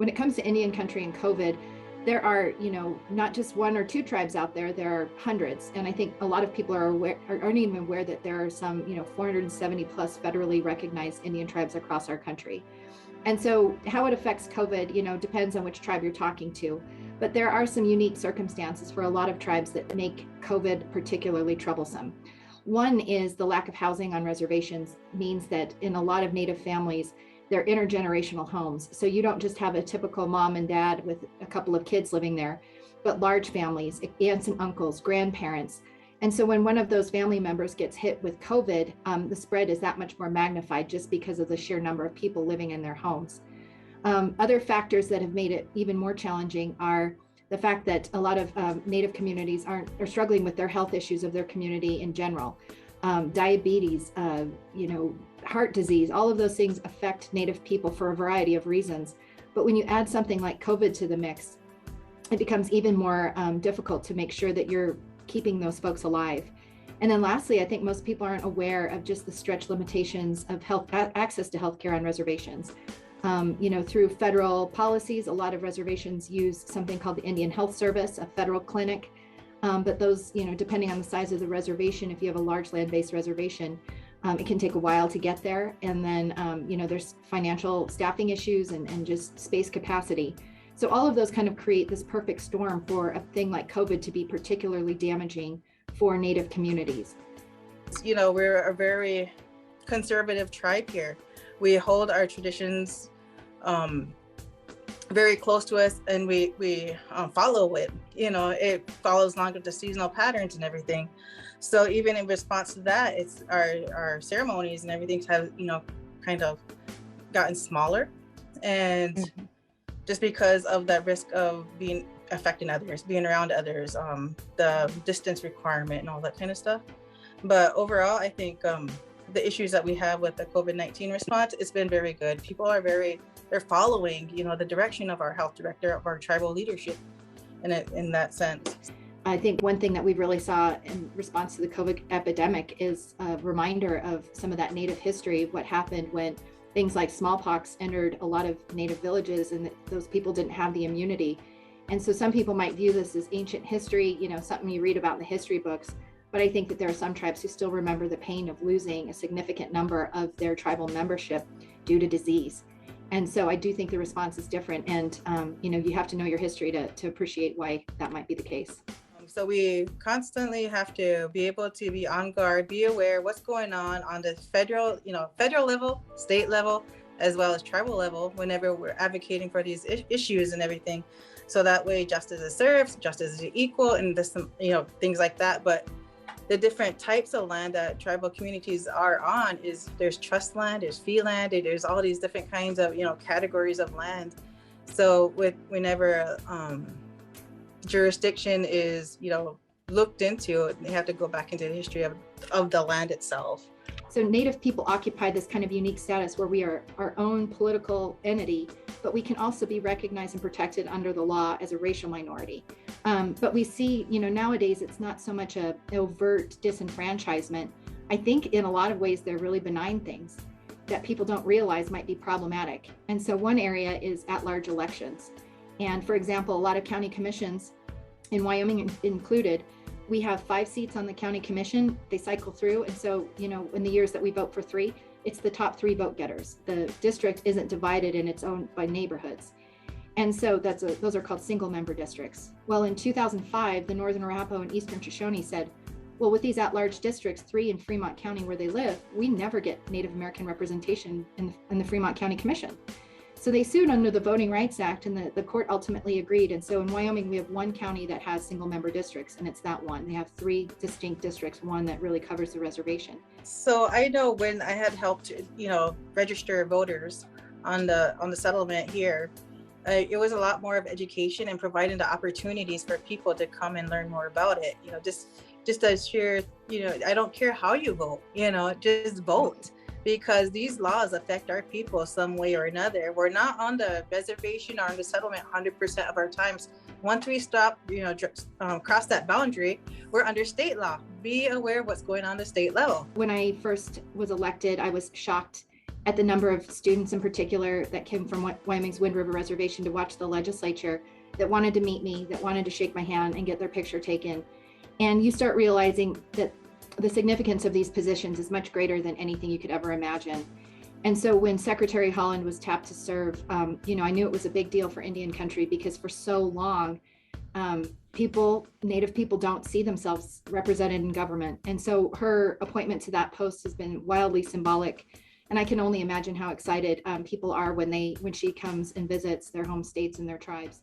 when it comes to Indian country and COVID, there are, not just one or two tribes out there, there are hundreds. And I think a lot of people aren't even aware that there are some, 470 plus federally recognized Indian tribes across our country. And so how it affects COVID, depends on which tribe you're talking to. But there are some unique circumstances for a lot of tribes that make COVID particularly troublesome. One is the lack of housing on reservations means that in a lot of Native families, they're intergenerational homes. So you don't just have a typical mom and dad with a couple of kids living there, but large families, aunts and uncles, grandparents. And so when one of those family members gets hit with COVID, the spread is that much more magnified just because of the sheer number of people living in their homes. Other factors that have made it even more challenging are the fact that a lot of Native communities are struggling with their health issues of their community in general. Diabetes, heart disease, all of those things affect Native people for a variety of reasons. But when you add something like COVID to the mix, it becomes even more difficult to make sure that you're keeping those folks alive. And then lastly, I think most people aren't aware of just the stretch limitations of access to healthcare on reservations. Through federal policies, a lot of reservations use something called the Indian Health Service, a federal clinic. But those, depending on the size of the reservation, if you have a large land-based reservation, it can take a while to get there. And then, there's financial staffing issues and just space capacity. So all of those kind of create this perfect storm for a thing like COVID to be particularly damaging for Native communities. We're a very conservative tribe here. We hold our traditions very close to us, and we follow it. It follows along with the seasonal patterns and everything. So even in response to that, it's our ceremonies and everything have kind of gotten smaller, and just because of that risk of affecting others, being around others, the distance requirement and all that kind of stuff. But overall, I think the issues that we have with the COVID-19 response, it's been very good. People are they're following, the direction of our health director, of our tribal leadership in that sense. I think one thing that we really saw in response to the COVID epidemic is a reminder of some of that Native history, what happened when things like smallpox entered a lot of Native villages and those people didn't have the immunity. And so some people might view this as ancient history, something you read about in the history books. But I think that there are some tribes who still remember the pain of losing a significant number of their tribal membership due to disease. And so I do think the response is different. And, you have to know your history to appreciate why that might be the case. So we constantly have to be able to be on guard, be aware what's going on the federal level, state level, as well as tribal level, whenever we're advocating for these issues and everything. So that way justice is served, justice is equal, and this, things like that. But the different types of land that tribal communities are on there's trust land, there's fee land, there's all these different kinds of, categories of land. So whenever jurisdiction is, looked into, they have to go back into the history of the land itself. So Native people occupy this kind of unique status where we are our own political entity, but we can also be recognized and protected under the law as a racial minority. But we see, nowadays it's not so much an overt disenfranchisement. I think in a lot of ways they're really benign things that people don't realize might be problematic. And so one area is at-large elections. And for example, a lot of county commissions, in Wyoming included, we have 5 seats on the county commission. They cycle through. And so, in the years that we vote for 3, it's the top 3 vote getters. The district isn't divided in its own by neighborhoods. And so those are called single member districts. Well, in 2005, the Northern Arapaho and Eastern Shoshone said, well, with these at-large districts, 3 in Fremont County where they live, we never get Native American representation in the Fremont County Commission. So they sued under the Voting Rights Act, and the court ultimately agreed. And so in Wyoming, we have 1 county that has single member districts, and it's that one. They have 3 distinct districts, one that really covers the reservation. So I know when I had helped, register voters on the settlement here, it was a lot more of education and providing the opportunities for people to come and learn more about it. Just as sheer, I don't care how you vote, just vote. Because these laws affect our people some way or another. We're not on the reservation or on the settlement 100% of our times. Once we stop, cross that boundary, we're under state law. Be aware of what's going on at the state level. When I first was elected, I was shocked at the number of students in particular that came from Wyoming's Wind River Reservation to watch the legislature, that wanted to meet me, that wanted to shake my hand and get their picture taken. And you start realizing that the significance of these positions is much greater than anything you could ever imagine. And so when Secretary Haaland was tapped to serve, I knew it was a big deal for Indian country, because for so long, Native people don't see themselves represented in government. And so her appointment to that post has been wildly symbolic. And I can only imagine how excited people are when she comes and visits their home states and their tribes.